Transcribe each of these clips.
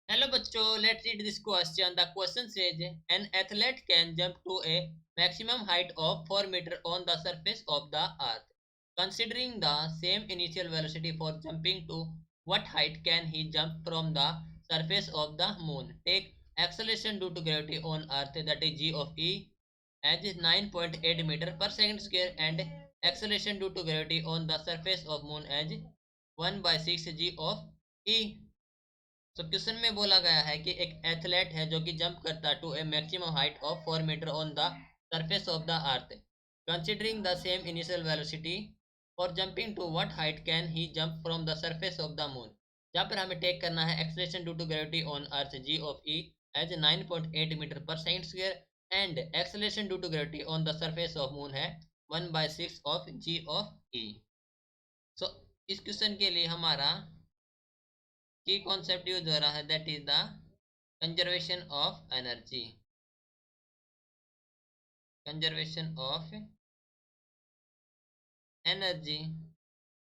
Hello बच्चों, let's read this question. The question says an athlete can jump to a maximum height of 4 meters on the surface of the earth. Considering the same initial velocity for jumping to what height can he jump from the surface of the moon? Take acceleration due to gravity on earth, that is g of e, as 9.8 meter per second square, and acceleration due to gravity on the surface of moon as 1 by 6 g of e. तो question में बोला गया है कि एक athlete है जो कि जंप करता है to a maximum height of 4 metre on the surface of the earth, considering the same initial velocity for jumping to what height can he jump from the surface of the moon. जहाँ पर हमें take करना है acceleration due to gravity on earth g of e as 9.8 metre per second square, and acceleration due to gravity on the surface of moon है 1/6 of g of ई। सो इस question के लिए हमारा की कॉन्सेप्ट यूज हो रहा है, that is the conservation of energy. Conservation of energy,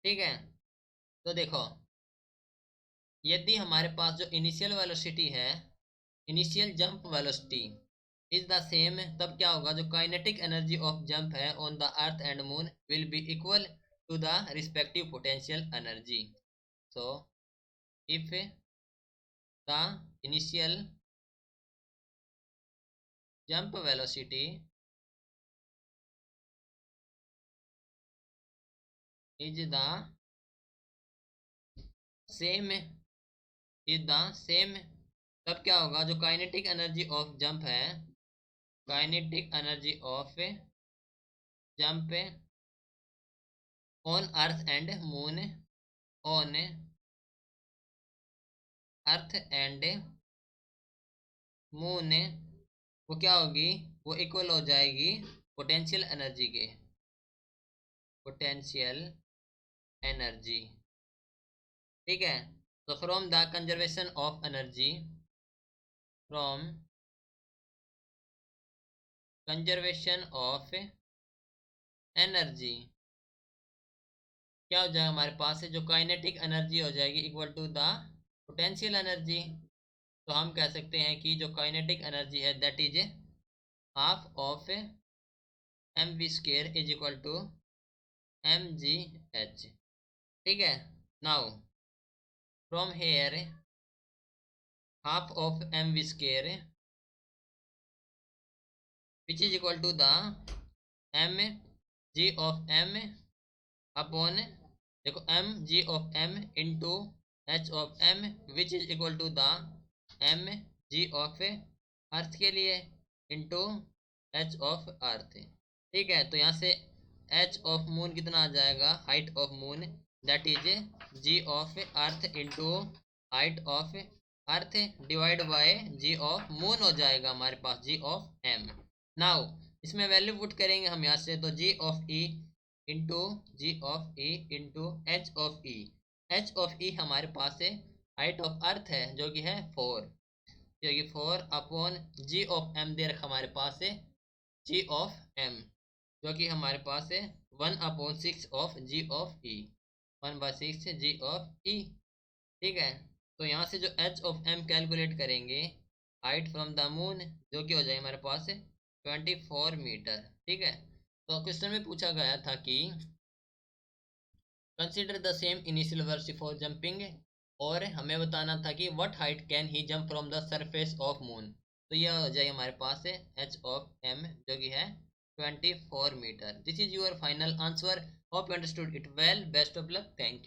ठीक है। तो देखो, यदि हमारे पास जो इनिशियल वेलोसिटी है, initial jump velocity is the same, तब क्या होगा, जो काइनेटिक एनर्जी ऑफ जंप है on the earth and moon will be equal to the respective potential energy. So if the initial jump velocity is the same तब क्या होगा, जो kinetic energy of jump है, kinetic energy of jump on earth and moon, on earth and moon, वो क्या होगी, वो equal हो जाएगी पोटेंशियल एनर्जी के, पोटेंशियल एनर्जी, ठीक है। तो from the conservation of energy, from conservation of energy क्या हो जाएगा हमारे पास है, जो काइनेटिक एनर्जी हो जाएगी equal to the potential energy. तो हम कह सकते हैं कि जो काइनेटिक एनर्जी है that is half of m v square is equal to m g h, ठीक है। Now from here half of m v square which is equal to the m g of m upon, देखो m g of m into h of m which is equal to the m g of अर्थ के लिए into h of earth, ठीक है। तो यहाँ से H of moon कितना आ जाएगा, height of moon, that is g of earth into height of earth divide by g of moon हो जाएगा हमारे पास जी ऑफ एम। नाउ इसमें वैल्यू पुट करेंगे हम यहाँ से, तो g of e into g of e into h of e, h of e हमारे पास है हाइट ऑफ अर्थ है जो कि है 4, क्योंकि 4 अपॉन जी ऑफ एम दे रखा हमारे पास है जी ऑफ एम, जो कि हमारे पास है 1/6 of g of e, 1/6 g of e, ठीक है। तो यहाँ से जो एच ऑफ एम कैलकुलेट करेंगे, हाइट फ्रॉम द मून, जो कि हो जाए हमारे पास 24 मीटर, ठीक है। तो क्वेश्चन में पूछा गया था कि consider the same initial velocity for jumping, और हमें बताना था कि what height can he jump from the surface of moon. तो यह हो जाए हमारे पास एच ऑफ एम जो कि है 24 metre. This is your final answer, hope you understood it well, best of luck, thank you.